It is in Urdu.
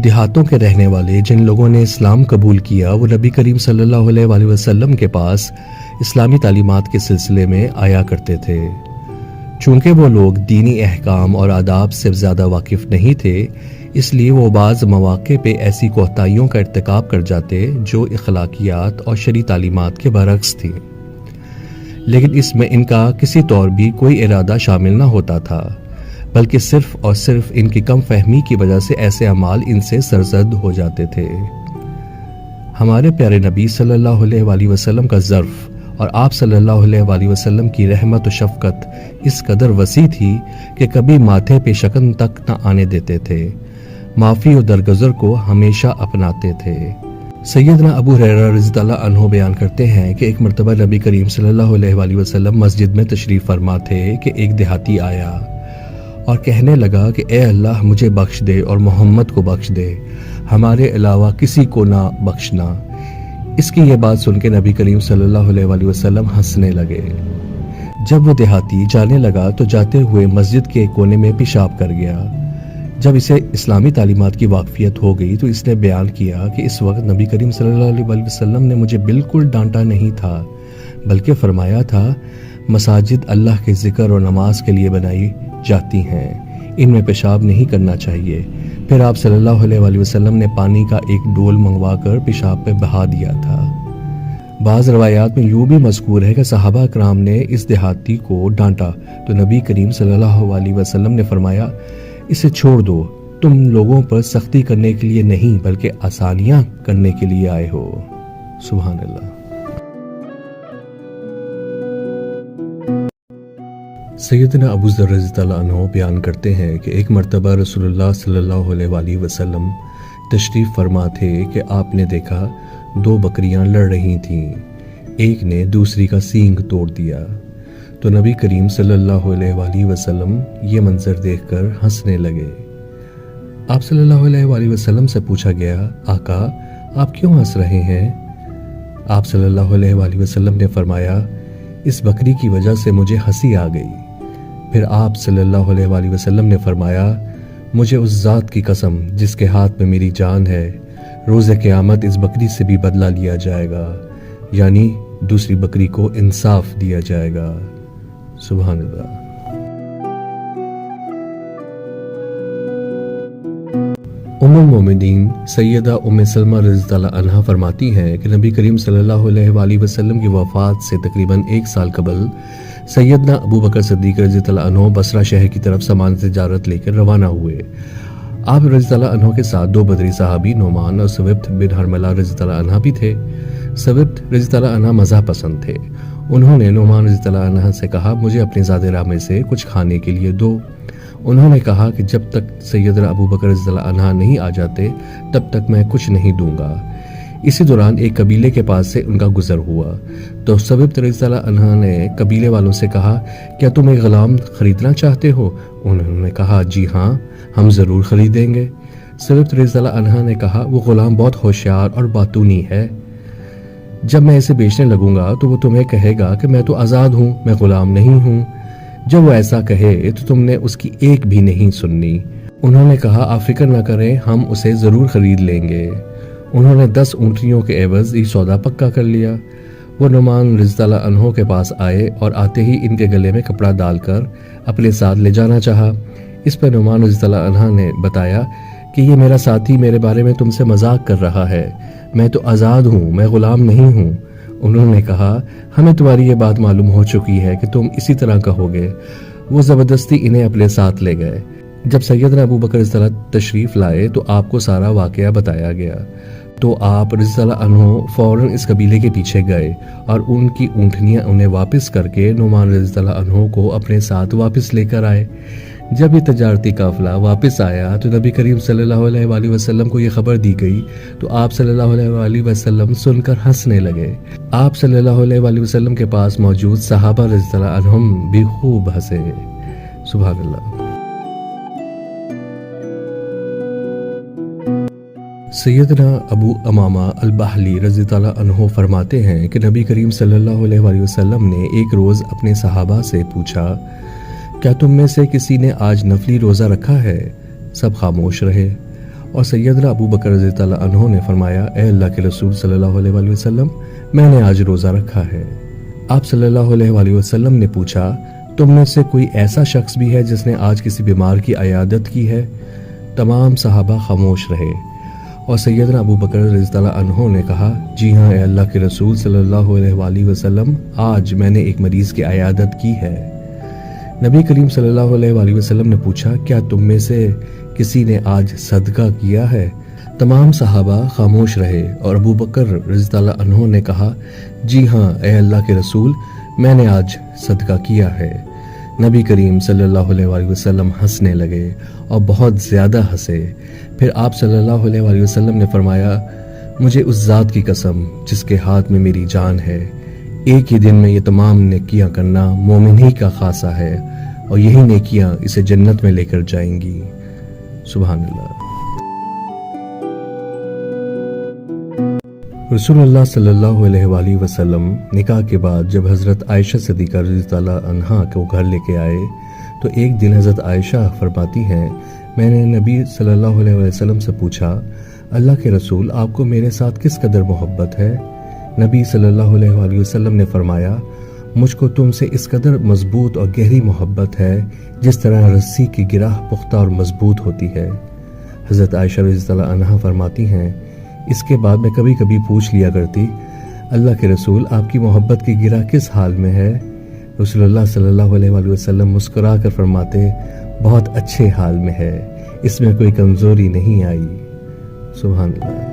دیہاتوں کے رہنے والے جن لوگوں نے اسلام قبول کیا وہ نبی کریم صلی اللہ علیہ وسلم کے پاس اسلامی تعلیمات کے سلسلے میں آیا کرتے تھے۔ چونکہ وہ لوگ دینی احکام اور آداب سے زیادہ واقف نہیں تھے، اس لیے وہ بعض مواقع پہ ایسی کوتاہیوں کا ارتکاب کر جاتے جو اخلاقیات اور شرعی تعلیمات کے برعکس تھیں، لیکن اس میں ان کا کسی طور بھی کوئی ارادہ شامل نہ ہوتا تھا، بلکہ صرف اور صرف ان کی کم فہمی کی وجہ سے ایسے اعمال ان سے سرزد ہو جاتے تھے۔ ہمارے پیارے نبی صلی اللہ علیہ وسلم کا ظرف اور آپ صلی اللہ علیہ وسلم کی رحمت و شفقت اس قدر وسیع تھی کہ کبھی ماتھے پہ شکن تک نہ آنے دیتے تھے، معافی و درگزر کو ہمیشہ اپناتے تھے۔ سیدنا ابو ہریرہ رضی اللہ عنہ بیان کرتے ہیں کہ ایک مرتبہ نبی کریم صلی اللہ علیہ وسلم مسجد میں تشریف فرما تھے کہ ایک دیہاتی آیا اور کہنے لگا کہ اے اللہ مجھے بخش دے اور محمد کو بخش دے، ہمارے علاوہ کسی کو نہ بخشنا۔ اس کی یہ بات سن کے نبی کریم صلی اللہ علیہ وسلم ہنسنے لگے۔ جب وہ دیہاتی جانے لگا تو جاتے ہوئے مسجد کے کونے میں پیشاب کر گیا۔ جب اسے اسلامی تعلیمات کی واقفیت ہو گئی تو اس نے بیان کیا کہ اس وقت نبی کریم صلی اللہ علیہ وسلم نے مجھے بالکل ڈانٹا نہیں تھا، بلکہ فرمایا تھا مساجد اللہ کے ذکر اور نماز کے لیے بنائی جاتی ہیں، ان میں پیشاب نہیں کرنا چاہیے۔ پھر آپ صلی اللہ علیہ وسلم نے پانی کا ایک ڈول منگوا کر پیشاب پہ بہا دیا تھا۔ بعض روایات میں یوں بھی مذکور ہے کہ صحابہ کرام نے اس دیہاتی کو ڈانٹا تو نبی کریم صلی اللہ علیہ وسلم نے فرمایا اسے چھوڑ دو، تم لوگوں پر سختی کرنے کے لیے نہیں بلکہ آسانیاں کرنے کے لیے آئے ہو۔ سبحان اللہ۔ سیدنا ابو ذر رضی اللہ عنہ بیان کرتے ہیں کہ ایک مرتبہ رسول اللہ صلی اللہ علیہ وسلم تشریف فرما تھے کہ آپ نے دیکھا دو بکریاں لڑ رہی تھیں، ایک نے دوسری کا سینگ توڑ دیا تو نبی کریم صلی اللہ علیہ وسلم یہ منظر دیکھ کر ہنسنے لگے۔ آپ صلی اللہ علیہ وسلم سے پوچھا گیا آقا آپ کیوں ہنس رہے ہیں؟ آپ صلی اللہ علیہ وسلم نے فرمایا اس بکری کی وجہ سے مجھے ہنسی آ گئی۔ پھر آپ صلی اللہ علیہ وسلم نے فرمایا مجھے اس ذات کی قسم جس کے ہاتھ میں میری جان ہے، روز قیامت اس بکری سے بھی بدلہ لیا جائے گا، یعنی دوسری بکری کو انصاف دیا جائے گا۔ سبحان اللہ۔ ام المومنین سیدہ ام سلمہ رضی اللہ عنہا فرماتی ہیں کہ نبی کریم صلی اللہ علیہ وسلم کی وفات سے تقریباً 1 سال قبل سیدنا ابو بکر صدیق رضی اللہ عنہ بصرہ شہر کی طرف سامان تجارت لے کر روانہ ہوئے۔ آپ رضی اللہ عنہ کے ساتھ 2 بدری صحابی نعمان اور ثوبت بن حرملہ رضی اللہ عنہ بھی تھے۔ ثوبت رضی اللہ عنہ مزہ پسند تھے، انہوں نے نعمان رضی اللہ عنہ سے کہا مجھے اپنے زاد راہ میں سے کچھ کھانے کے لیے دو۔ انہوں نے کہا کہ جب تک سیدنا ابو بکر رضی اللہ عنہ نہیں آ جاتے تب تک میں کچھ نہیں دوں گا۔ اسی دوران ایک قبیلے کے پاس سے ان کا گزر ہوا تو ثوبت رضی اللہ عنہ نے قبیلے والوں سے کہا کیا تم ایک غلام خریدنا چاہتے ہو؟ انہوں نے کہا جی ہاں ہم ضرور خریدیں گے۔ ثوبت رضی اللہ عنہ نے کہا وہ غلام بہت ہوشیار اور باتونی ہے، جب میں اسے بیچنے لگوں گا تو وہ تمہیں کہے گا کہ میں تو آزاد ہوں، میں غلام نہیں ہوں۔ جب وہ ایسا کہے تو تم نے اس کی ایک بھی نہیں سننی۔ انہوں نے کہا آپ فکر نہ کریں ہم اسے ضرور خرید لیں گے۔ انہوں نے 10 اونٹنیوں کے عوض یہ سودا پکا کر لیا۔ وہ نعمان رضی اللہ عنہ کے پاس آئے اور آتے ہی ان کے گلے میں کپڑا ڈال کر اپنے ساتھ لے جانا چاہا۔ اس پر نعمان رضی اللہ عنہ نے بتایا کہ یہ میرا ساتھی میرے بارے میں تم سے مذاق کر رہا ہے، میں تو آزاد ہوں، میں غلام نہیں ہوں۔ انہوں نے کہا ہمیں تمہاری یہ بات معلوم ہو چکی ہے کہ تم اسی طرح کہو گے۔ وہ زبردستی انہیں اپنے ساتھ لے گئے۔ جب سیدنا ابو بکر رضی اللہ تشریف لائے تو آپ کو سارا واقعہ بتایا گیا تو آپ رضی اللہ عنہ فوراً اس قبیلے کے پیچھے گئے اور ان کی اونٹنیاں انہیں واپس کر کے نعمان رضی اللہ عنہ کو اپنے ساتھ واپس لے کر آئے۔ جب یہ تجارتی قافلہ واپس آیا تو نبی کریم صلی اللہ علیہ وسلم کو یہ خبر دی گئی تو آپ صلی اللہ علیہ وسلم سن کر ہنسنے لگے۔ آپ صلی اللہ علیہ وسلم کے پاس موجود صحابہ رضی اللہ عنہم بھی خوب ہنسے۔ سبحان اللہ۔ سیدنا ابو امامہ الباہلی رضی اللہ عنہ فرماتے ہیں کہ نبی کریم صلی اللہ علیہ وسلم نے ایک روز اپنے صحابہ سے پوچھا کیا تم میں سے کسی نے آج نفلی روزہ رکھا ہے؟ سب خاموش رہے اور سیدنا ابو بکر رضی اللہ عنہ نے فرمایا اے اللہ کے رسول صلی اللہ علیہ وسلم میں نے آج روزہ رکھا ہے۔ آپ صلی اللہ علیہ وسلم نے پوچھا تم میں سے کوئی ایسا شخص بھی ہے جس نے آج کسی بیمار کی عیادت کی ہے؟ تمام صحابہ خاموش رہے اور سیدنا ابو بکر رضی اللہ عنہ نے کہا جی ہاں اے اللہ کے رسول صلی اللہ علیہ وسلم آج میں نے ایک مریض کی عیادت کی ہے۔ نبی کریم صلی اللہ علیہ وسلم نے پوچھا کیا تم میں سے کسی نے آج صدقہ کیا ہے؟ تمام صحابہ خاموش رہے اور ابو بکر رضی اللہ عنہ نے کہا جی ہاں اے اللہ کے رسول میں نے آج صدقہ کیا ہے۔ نبی کریم صلی اللہ علیہ وسلم ہنسنے لگے اور بہت زیادہ ہنسے۔ پھر آپ صلی اللہ علیہ وسلم نے فرمایا مجھے اس ذات کی قسم جس کے ہاتھ میں میری جان ہے، ایک ہی دن میں یہ تمام نیکیاں کرنا مومن ہی کا خاصہ ہے اور یہی نیکیاں اسے جنت میں لے کر جائیں گی۔ سبحان اللہ۔ رسول اللہ صلی اللہ علیہ وسلم نکاح کے بعد جب حضرت عائشہ صدیقہ رضی اللہ عنہا کو گھر لے کے آئے تو ایک دن حضرت عائشہ فرماتی ہیں میں نے نبی صلی اللہ علیہ وسلم سے پوچھا اللہ کے رسول آپ کو میرے ساتھ کس قدر محبت ہے؟ نبی صلی اللہ علیہ وسلم نے فرمایا مجھ کو تم سے اس قدر مضبوط اور گہری محبت ہے جس طرح رسی کی گرہ پختہ اور مضبوط ہوتی ہے۔ حضرت عائشہ رضی اللہ عنہا فرماتی ہیں اس کے بعد میں کبھی کبھی پوچھ لیا کرتی اللہ کے رسول آپ کی محبت کی گرہ کس حال میں ہے؟ رسول اللہ صلی اللہ علیہ وسلم مسکرا کر فرماتے بہت اچھے حال میں ہے، اس میں کوئی کمزوری نہیں آئی۔ سبحان اللہ۔